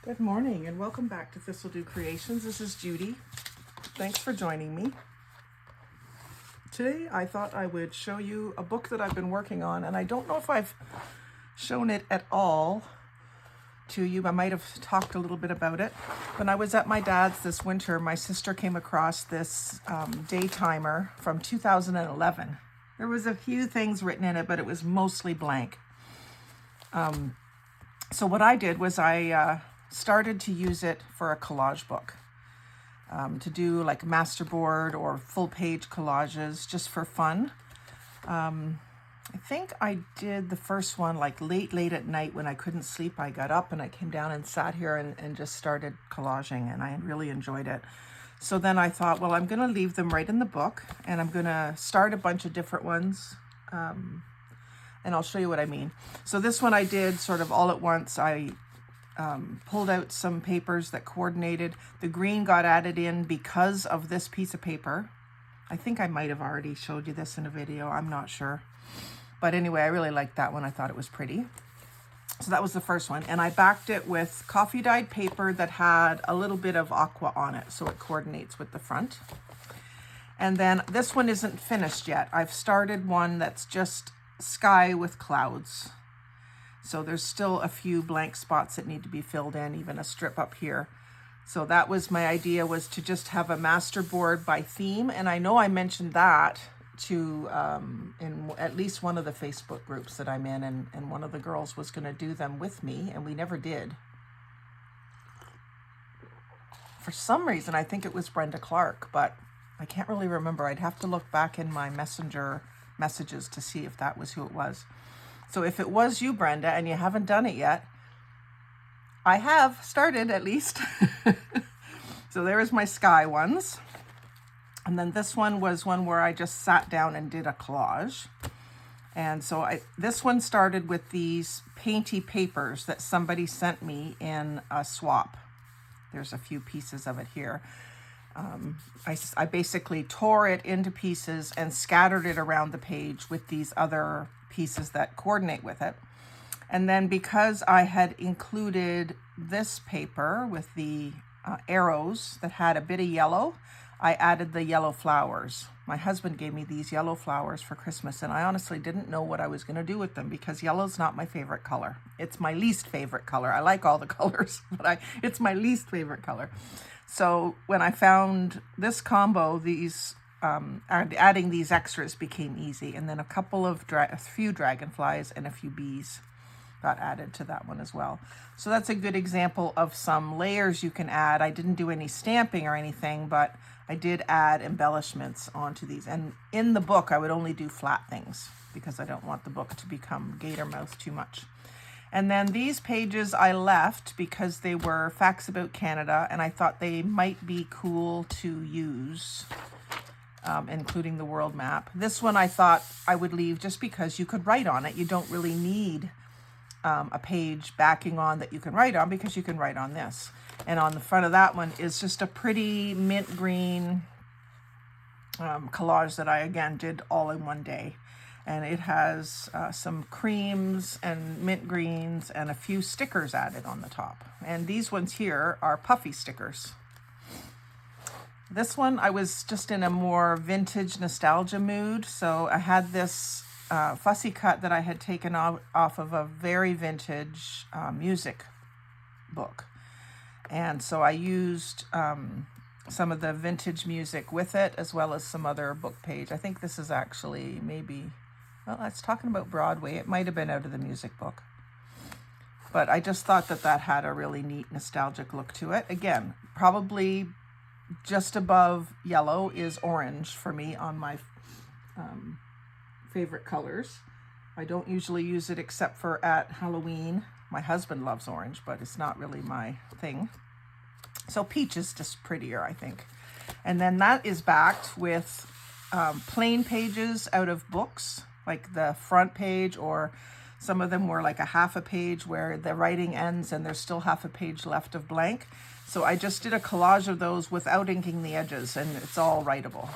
Good morning and welcome back to Thistledew Creations. This is Judy. Thanks for joining me. Today I thought I would show you a book that I've been working on, and I don't know if I've shown it at all to you. I might have talked a little bit about it. When I was at my dad's this winter, my sister came across this day timer from 2011. There was a few things written in it, but it was mostly blank. So what I did was I started to use it for a collage book, to do like masterboard or full page collages just for fun. I think I did the first one like late at night when I couldn't sleep. I got up and I came down and sat here and just started collaging, and I really enjoyed it. So then I thought, well, I'm going to leave them right in the book, and I'm going to start a bunch of different ones. And I'll show you what I mean. So this one I did sort of all at once. I pulled out some papers that coordinated. The green got added in because of this piece of paper. I think I might have already showed you this in a video. I'm not sure. But anyway, I really liked that one. I thought it was pretty. So that was the first one. And I backed it with coffee dyed paper that had a little bit of aqua on it, so it coordinates with the front. And then this one isn't finished yet. I've started one that's just sky with clouds. So there's still a few blank spots that need to be filled in, even a strip up here. So that was my idea, was to just have a master board by theme. And I know I mentioned that to in at least one of the Facebook groups that I'm in, and one of the girls was going to do them with me, and we never did. For some reason, I think it was Brenda Clark, but I can't really remember. I'd have to look back in my messenger messages to see if that was who it was. So if it was you, Brenda, and you haven't done it yet, I have started at least. So there's my sky ones. And then this one was one where I just sat down and did a collage. And so this one started with these painty papers that somebody sent me in a swap. There's a few pieces of it here. I basically tore it into pieces and scattered it around the page with these other pieces that coordinate with it. And then because I had included this paper with the arrows that had a bit of yellow, I added the yellow flowers. My husband gave me these yellow flowers for Christmas, and I honestly didn't know what I was going to do with them because yellow's not my favorite color. It's my least favorite color. I like all the colors, but it's my least favorite color. So when I found this combo, these adding these extras became easy. And then a few dragonflies and a few bees got added to that one as well. So that's a good example of some layers you can add. I didn't do any stamping or anything, but I did add embellishments onto these. And in the book, I would only do flat things because I don't want the book to become gator mouth too much. And then these pages I left because they were facts about Canada, and I thought they might be cool to use, including the world map. This one I thought I would leave just because you could write on it. You don't really need a page backing on that you can write on, because you can write on this. And on the front of that one is just a pretty mint green collage that I again did all in one day. And it has some creams and mint greens and a few stickers added on the top. And these ones here are puffy stickers. This one, I was just in a more vintage nostalgia mood. So I had this fussy cut that I had taken off of a very vintage music book. And so I used some of the vintage music with it, as well as some other book page. I think this is actually maybe, well, it's talking about Broadway. It might have been out of the music book. But I just thought that had a really neat nostalgic look to it. Again, probably just above yellow is orange for me on my favorite colors. I don't usually use it except for at Halloween. My husband loves orange, but it's not really my thing. So peach is just prettier, I think. And then that is backed with plain pages out of books, like the front page, or some of them were like a half a page where the writing ends and there's still half a page left of blank. So I just did a collage of those without inking the edges, and it's all writable.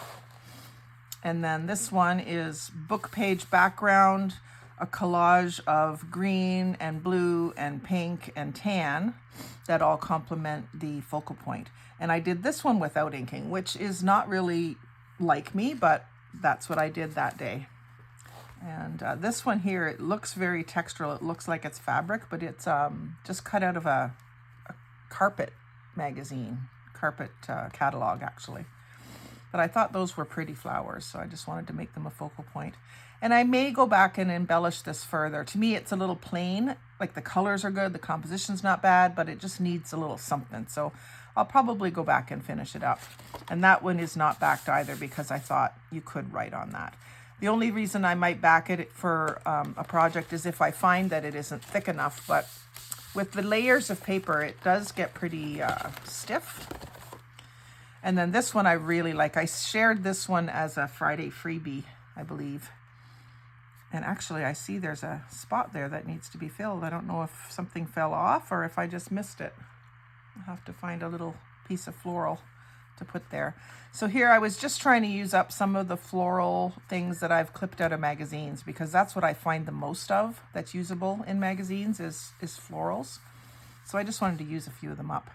And then this one is book page background. a collage of green and blue and pink and tan that all complement the focal point. And I did this one without inking, which is not really like me, but that's what I did that day. And this one here, it looks very textural. It looks like it's fabric, but it's just cut out of a carpet magazine, carpet catalog actually. But I thought those were pretty flowers, so I just wanted to make them a focal point. And I may go back and embellish this further. To me, it's a little plain. Like the colors are good, the composition's not bad, but it just needs a little something. So I'll probably go back and finish it up. And that one is not backed either because I thought you could write on that. The only reason I might back it for a project is if I find that it isn't thick enough. But with the layers of paper, it does get pretty stiff. And then this one I really like. I shared this one as a Friday freebie, I believe. And actually I see there's a spot there that needs to be filled. I don't know if something fell off or if I just missed it. I'll have to find a little piece of floral to put there. So here I was just trying to use up some of the floral things that I've clipped out of magazines, because that's what I find the most of that's usable in magazines is florals. So I just wanted to use a few of them up.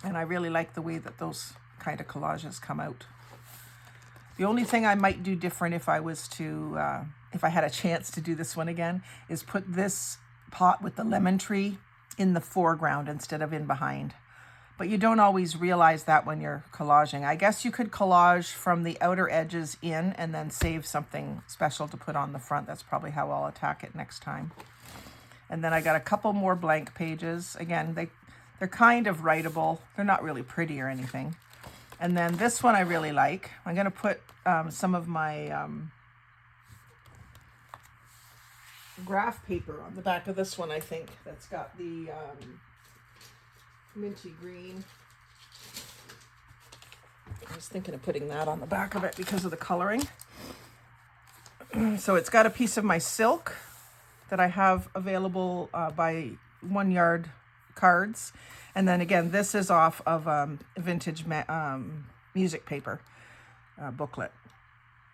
And I really like the way that those kind of collages come out. The only thing I might do different if I was to, if I had a chance to do this one again, is put this pot with the lemon tree in the foreground instead of in behind. But you don't always realize that when you're collaging. I guess you could collage from the outer edges in and then save something special to put on the front. That's probably how I'll attack it next time. And then I got a couple more blank pages. Again, they're kind of writable. They're not really pretty or anything. And then this one I really like. I'm going to put some of my graph paper on the back of this one, I think. That's got the minty green. I was thinking of putting that on the back of it because of the coloring. So it's got a piece of my silk that I have available by 1 yard cards. And then again, this is off of vintage music paper booklet.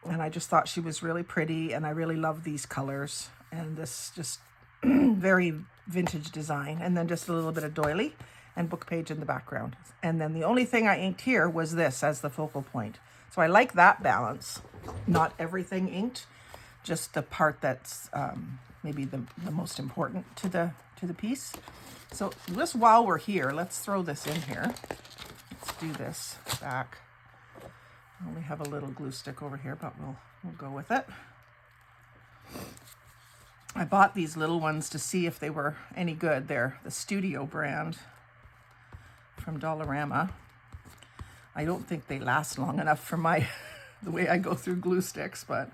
And I just thought she was really pretty, and I really love these colors. And this just very vintage design. And then just a little bit of doily and book page in the background. And then the only thing I inked here was this as the focal point. So I like that balance. Not everything inked, just the part that's maybe the most important to the piece. So just while we're here, let's throw this in here. Let's do this back. I only have a little glue stick over here, but we'll go with it. I bought these little ones to see if they were any good. They're the Studio brand from Dollarama. I don't think they last long enough for the way I go through glue sticks, but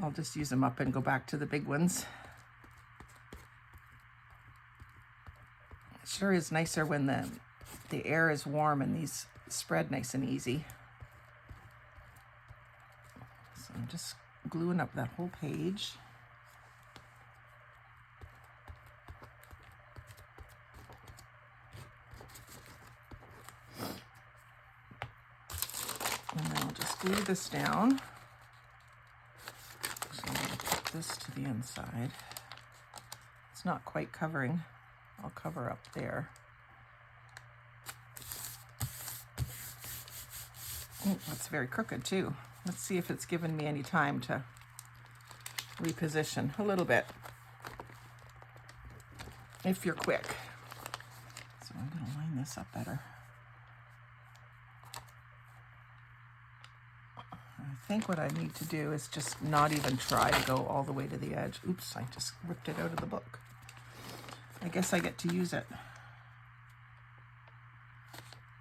I'll just use them up and go back to the big ones. It sure is nicer when the air is warm and these spread nice and easy. So I'm just gluing up that whole page. And then I'll just glue this down. So I'm going to put this to the inside. It's not quite covering. I'll cover up there. Oh, that's very crooked too. Let's see if it's given me any time to reposition a little bit, if you're quick. So I'm going to line this up better. I think what I need to do is just not even try to go all the way to the edge. Oops, I just ripped it out of the book. I guess I get to use it.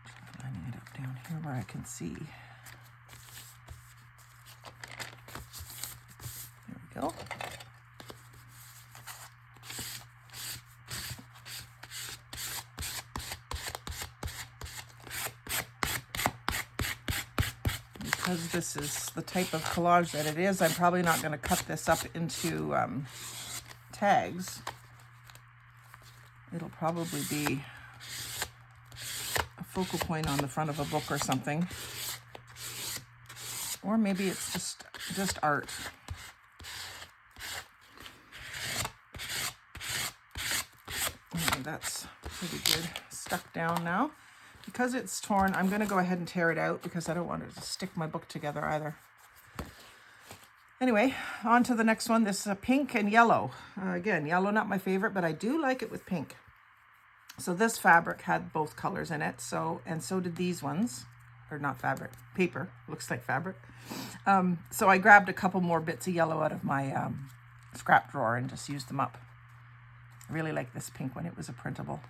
Try lining it up down here where I can see. There we go. Because this is the type of collage that it is, I'm probably not going to cut this up into tags. It'll probably be a focal point on the front of a book or something. Or maybe it's just art. that's pretty good stuck down now. Because it's torn, I'm going to go ahead and tear it out because I don't want it to stick my book together either. Anyway, on to the next one. This is a pink and yellow. Again, yellow not my favorite, but I do like it with pink. So this fabric had both colors in it, and so did these ones. Or not fabric, paper. Looks like fabric. So I grabbed a couple more bits of yellow out of my scrap drawer and just used them up. I really like this pink one. It was a printable.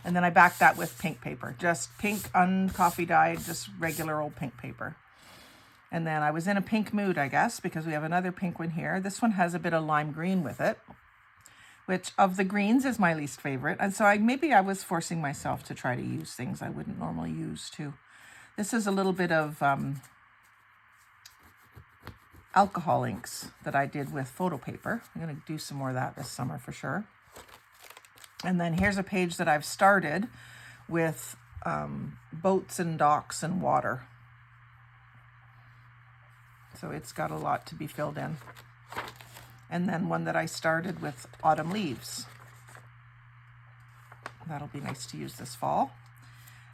And then I backed that with pink paper. Just pink, uncoffee dyed, just regular old pink paper. And then I was in a pink mood, I guess, because we have another pink one here. This one has a bit of lime green with it, which of the greens is my least favorite. And so maybe I was forcing myself to try to use things I wouldn't normally use too. This is a little bit of alcohol inks that I did with photo paper. I'm going to do some more of that this summer for sure. And then here's a page that I've started with boats and docks and water. So it's got a lot to be filled in. And then one that I started with autumn leaves. That'll be nice to use this fall.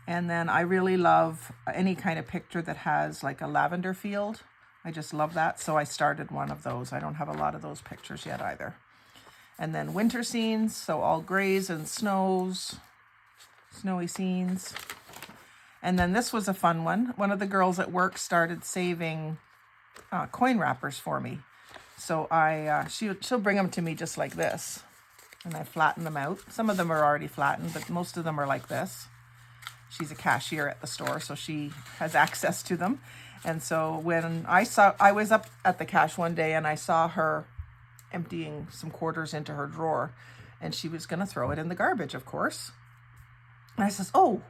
And then I really love any kind of picture that has like a lavender field. I just love that. So I started one of those. I don't have a lot of those pictures yet either. And then winter scenes, so all grays and snows, snowy scenes. And then this was a fun one. One of the girls at work started saving coin wrappers for me. So she'll bring them to me just like this. And I flatten them out. Some of them are already flattened, but most of them are like this. She's a cashier at the store, so she has access to them. And so when I was up at the cash one day and I saw her emptying some quarters into her drawer, and she was going to throw it in the garbage, of course. And I says, oh,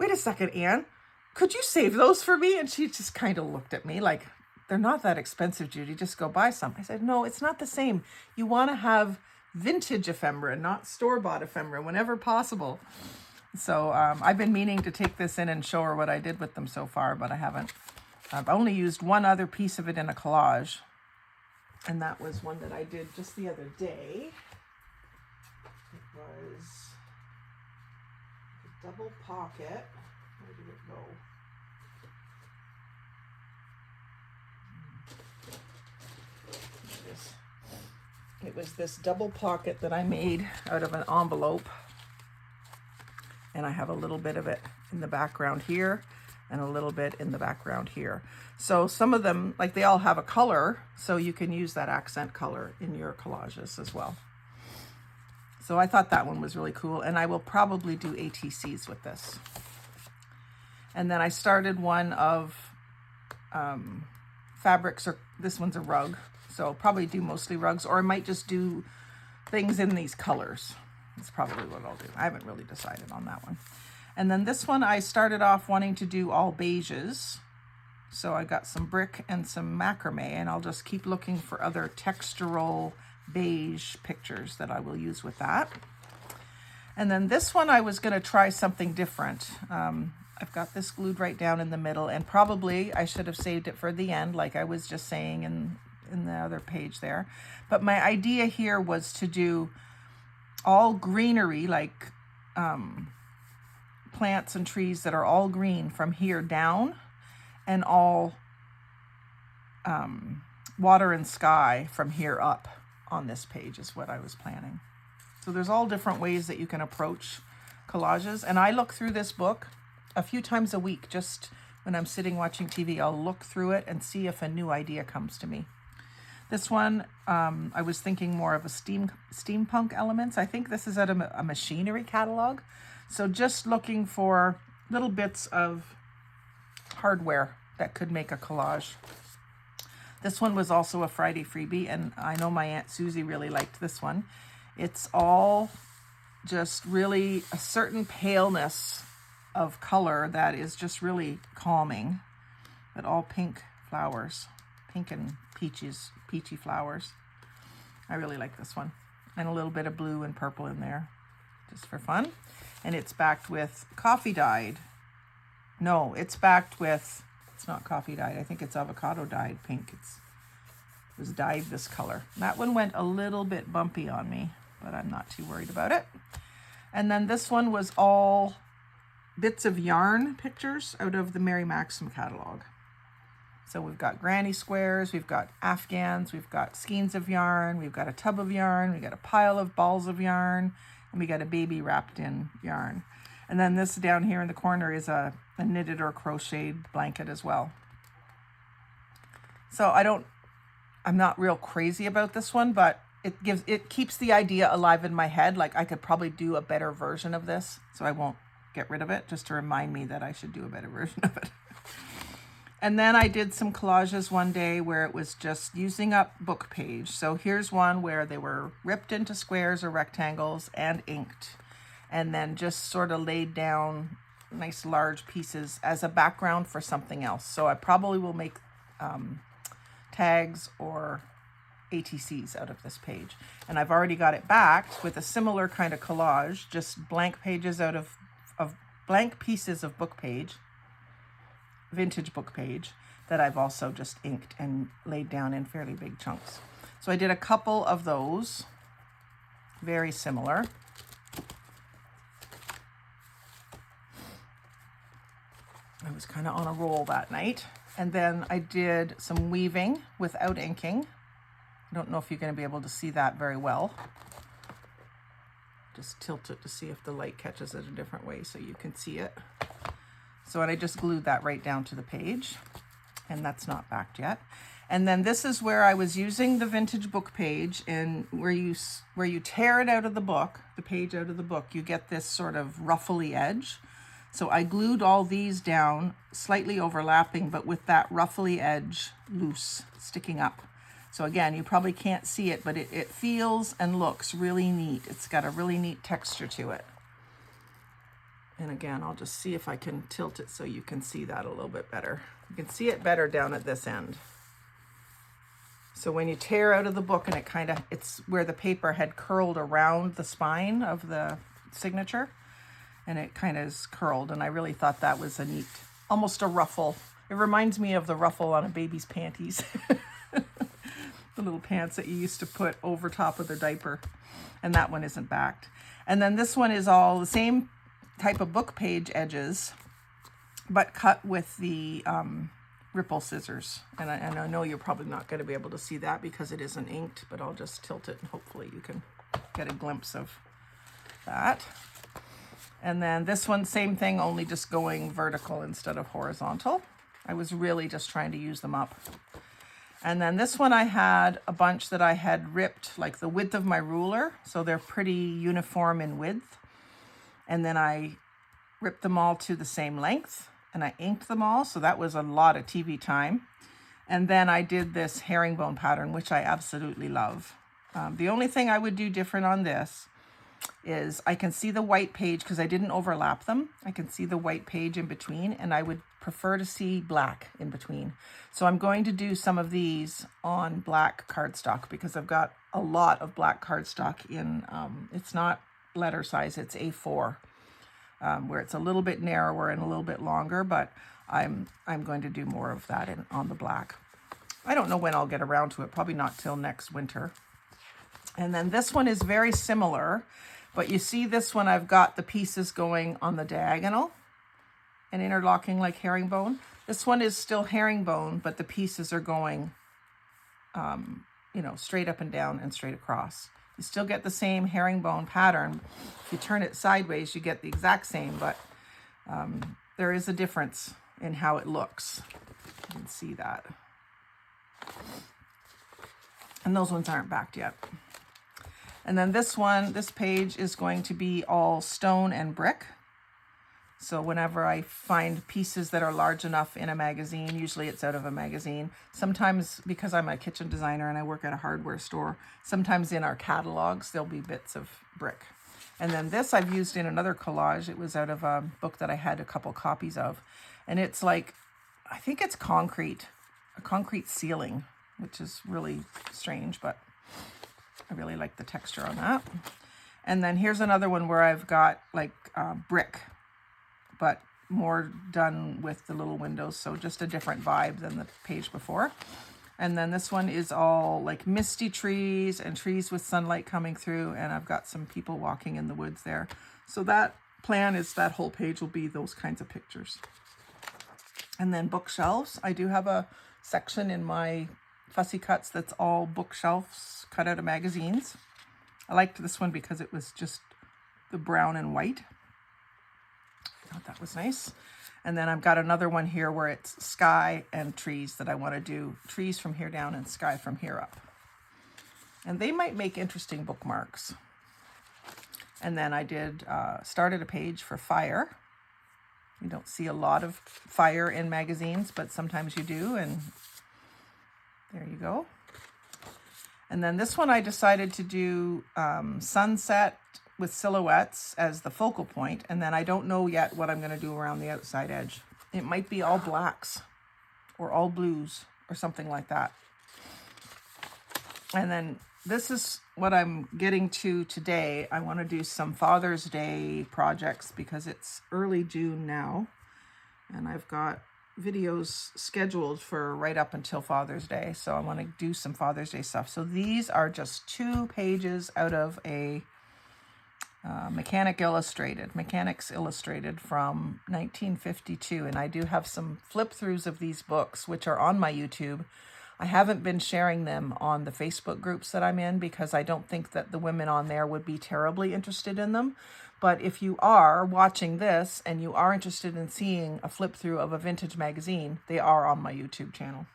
wait a second, Anne, could you save those for me? And she just kind of looked at me like, they're not that expensive, Judy, just go buy some. I said, no, it's not the same. You want to have vintage ephemera, not store-bought ephemera whenever possible. So I've been meaning to take this in and show her what I did with them so far, but I haven't. I've only used one other piece of it in a collage. And that was one that I did just the other day. It was a double pocket. Where did it go? It was this double pocket that I made out of an envelope. And I have a little bit of it in the background here and a little bit in the background here. So some of them, like they all have a color, so you can use that accent color in your collages as well. So I thought that one was really cool, and I will probably do ATCs with this. And then I started one of fabrics, or this one's a rug, so I'll probably do mostly rugs, or I might just do things in these colors. That's probably what I'll do. I haven't really decided on that one. And then this one, I started off wanting to do all beiges. So I got some brick and some macrame, and I'll just keep looking for other textural beige pictures that I will use with that. And then this one, I was going to try something different. I've got this glued right down in the middle, and probably I should have saved it for the end, like I was just saying in the other page there. But my idea here was to do all greenery, like plants and trees that are all green from here down, and all water and sky from here up on this page is what I was planning. So there's all different ways that you can approach collages. And I look through this book a few times a week. Just when I'm sitting watching TV, I'll look through it and see if a new idea comes to me. This one, I was thinking more of a steampunk elements. I think this is at a machinery catalog. So just looking for little bits of hardware that could make a collage. This one was also a Friday freebie, and I know my Aunt Susie really liked this one. It's all just really a certain paleness of color that is just really calming, but all pink flowers, pink and peachy flowers. I really like this one. And a little bit of blue and purple in there, just for fun. And it's backed with coffee dyed. No, it's backed with, it's not coffee dyed. I think it's avocado dyed pink. It was dyed this color. That one went a little bit bumpy on me. but I'm not too worried about it. And then this one was all bits of yarn pictures out of the Mary Maxim catalog. So we've got granny squares, we've got afghans, we've got skeins of yarn, we've got a tub of yarn, we've got a pile of balls of yarn, and we got a baby wrapped in yarn. And then this down here in the corner is a knitted or crocheted blanket as well. So I'm not real crazy about this one, but it keeps the idea alive in my head. Like I could probably do a better version of this, so I won't get rid of it, just to remind me that I should do a better version of it. And then I did some collages one day where it was just using up book page. So here's one where they were ripped into squares or rectangles and inked, and then just sort of laid down nice large pieces as a background for something else. So I probably will make tags or ATCs out of this page. And I've already got it backed with a similar kind of collage, just blank pages out of blank pieces of book page, vintage book page, that I've also just inked and laid down in fairly big chunks. So I did a couple of those, very similar. I was kind of on a roll that night. And then I did some weaving without inking. I don't know if you're going to be able to see that very well. Just tilt it to see if the light catches it a different way so you can see it. So I just glued that right down to the page, and that's not backed yet. And then this is where I was using the vintage book page, and where you tear it out of the book, the page out of the book, you get this sort of ruffly edge. So I glued all these down, slightly overlapping, but with that ruffly edge loose, sticking up. So again, you probably can't see it, but it feels and looks really neat. It's got a really neat texture to it. And again, I'll just see if I can tilt it so you can see that a little bit better. You can see it better down at this end. So when you tear out of the book, and it's where the paper had curled around the spine of the signature, and it kind of is curled, and I really thought that was a neat, almost a ruffle. It reminds me of the ruffle on a baby's panties. The little pants that you used to put over top of their diaper. And that one isn't backed. And then this one is all the same type of book page edges, but cut with the ripple scissors. And I know you're probably not going to be able to see that because it isn't inked, but I'll just tilt it and hopefully you can get a glimpse of that. And then this one, same thing, only just going vertical instead of horizontal. I was really just trying to use them up. And then this one I had a bunch that I had ripped like the width of my ruler, so they're pretty uniform in width. And then I ripped them all to the same length, and I inked them all, so that was a lot of TV time. And then I did this herringbone pattern, which I absolutely love. The only thing I would do different on this is I can see the white page because I didn't overlap them. I can see the white page in between, and I would prefer to see black in between. So I'm going to do some of these on black cardstock because I've got a lot of black cardstock in, it's not letter size, it's A4, where it's a little bit narrower and a little bit longer, but I'm going to do more of that on the black. I don't know when I'll get around to it, probably not till next winter. And then this one is very similar, but you see this one, I've got the pieces going on the diagonal and interlocking like herringbone. This one is still herringbone, but the pieces are going, straight up and down and straight across. You still get the same herringbone pattern. If you turn it sideways, you get the exact same, but there is a difference in how it looks. You can see that. And those ones aren't backed yet. And then this page is going to be all stone and brick. So whenever I find pieces that are large enough in a magazine, usually it's out of a magazine. Sometimes, because I'm a kitchen designer and I work at a hardware store, sometimes in our catalogs, there'll be bits of brick. And then this I've used in another collage. It was out of a book that I had a couple copies of. And it's like, I think it's concrete, a concrete ceiling, which is really strange, but I really like the texture on that. And then here's another one where I've got like brick, but more done with the little windows. So just a different vibe than the page before. And then this one is all like misty trees and trees with sunlight coming through. And I've got some people walking in the woods there. So that plan is that whole page will be those kinds of pictures. And then bookshelves. I do have a section in my Fussy Cuts that's all bookshelves cut out of magazines. I liked this one because it was just the brown and white. I thought that was nice. And then I've got another one here where it's sky and trees that I want to do. Trees from here down and sky from here up. And they might make interesting bookmarks. And then I did started a page for fire. You don't see a lot of fire in magazines, but sometimes you do. And there you go. And then this one I decided to do sunset with silhouettes as the focal point, and then I don't know yet what I'm going to do around the outside edge. It might be all blacks or all blues or something like that. And then this is what I'm getting to today. I want to do some Father's Day projects because it's early June now, and I've got videos scheduled for right up until Father's Day. So I want to do some Father's Day stuff. So these are just 2 pages out of a Mechanics Illustrated from 1952. And I do have some flip throughs of these books, which are on my YouTube. I haven't been sharing them on the Facebook groups that I'm in because I don't think that the women on there would be terribly interested in them. But if you are watching this and you are interested in seeing a flip through of a vintage magazine, they are on my YouTube channel.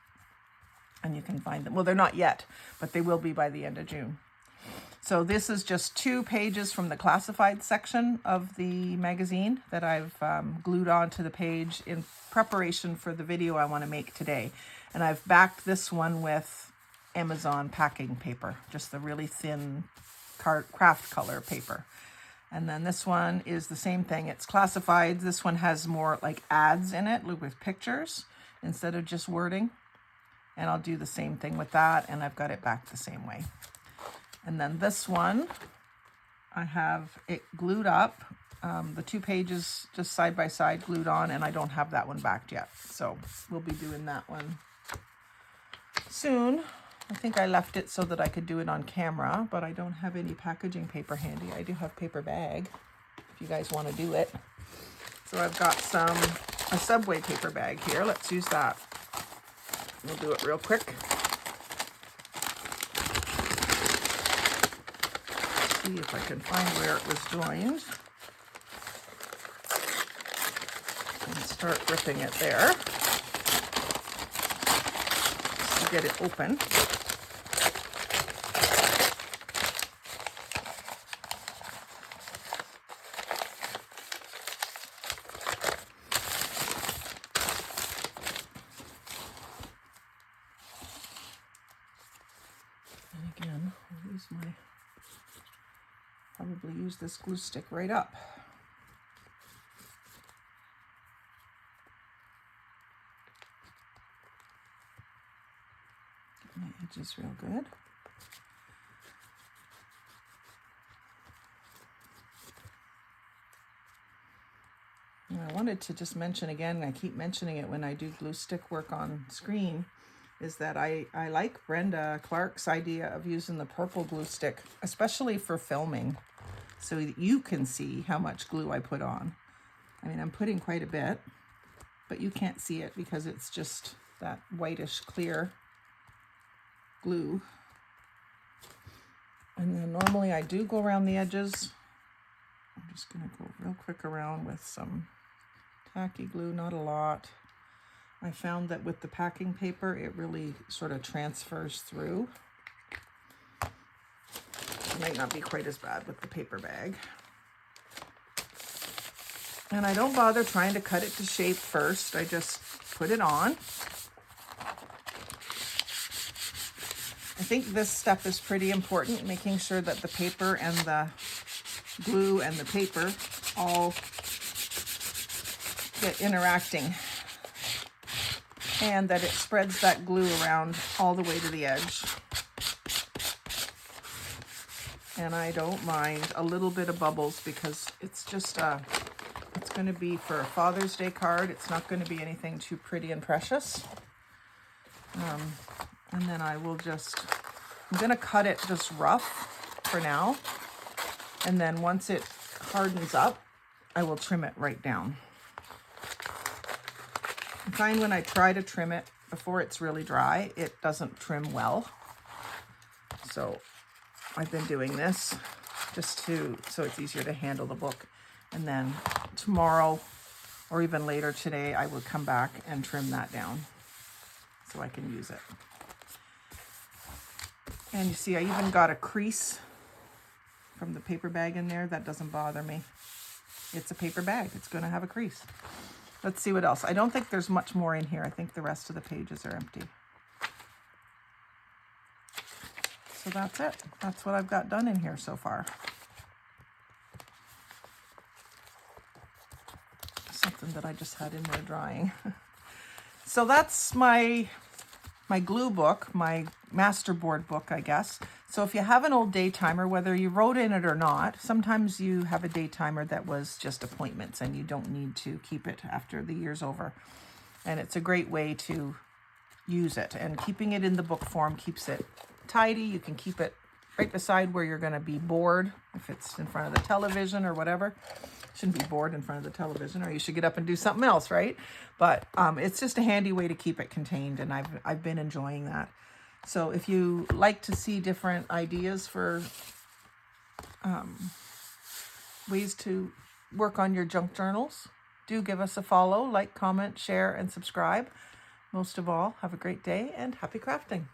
And you can find them. Well, they're not yet, but they will be by the end of June. So this is just 2 pages from the classified section of the magazine that I've glued onto the page in preparation for the video I want to make today. And I've backed this one with Amazon packing paper, just the really thin craft color paper. And then this one is the same thing. It's classified. This one has more like ads in it with pictures instead of just wording. And I'll do the same thing with that. And I've got it back the same way. And then this one, I have it glued up, the 2 pages just side by side glued on, and I don't have that one backed yet. So we'll be doing that one soon. I think I left it so that I could do it on camera, but I don't have any packaging paper handy. I do have paper bag if you guys want to do it. So I've got a Subway paper bag here. Let's use that. We'll do it real quick. See if I can find where it was joined and start ripping it there just to get it open. And again, I'll use probably use this glue stick right up. Get my edges real good. And I wanted to just mention again, and I keep mentioning it when I do glue stick work on screen, is that I like Brenda Clark's idea of using the purple glue stick, especially for filming, so that you can see how much glue I put on. I mean, I'm putting quite a bit, but you can't see it because it's just that whitish clear glue. And then normally I do go around the edges. I'm just gonna go real quick around with some tacky glue, not a lot. I found that with the packing paper, it really sort of transfers through. It might not be quite as bad with the paper bag. And I don't bother trying to cut it to shape first. I just put it on. I think this step is pretty important, making sure that the paper and the glue and the paper all get interacting, and that it spreads that glue around all the way to the edge. And I don't mind a little bit of bubbles because it's just it's going to be for a Father's Day card. It's not going to be anything too pretty and precious. And then I will just, I'm going to cut it just rough for now. And then once it hardens up, I will trim it right down. I find when I try to trim it before it's really dry, it doesn't trim well. So I've been doing this just so it's easier to handle the book. And then tomorrow or even later today, I will come back and trim that down so I can use it. And you see, I even got a crease from the paper bag in there. That doesn't bother me. It's a paper bag. It's going to have a crease. Let's see what else. I don't think there's much more in here. I think the rest of the pages are empty. So that's it. That's what I've got done in here so far. Something that I just had in there drying. So that's my glue book, my masterboard book, I guess. So if you have an old day timer, whether you wrote in it or not, sometimes you have a day timer that was just appointments and you don't need to keep it after the year's over. And it's a great way to use it. And keeping it in the book form keeps it tidy. You can keep it right beside where you're going to be bored, if it's in front of the television or whatever. Shouldn't be bored in front of the television, or you should get up and do something else, right? But it's just a handy way to keep it contained, and I've been enjoying that. So if you like to see different ideas for ways to work on your junk journals, do give us a follow, like, comment, share, and subscribe. Most of all, have a great day and happy crafting.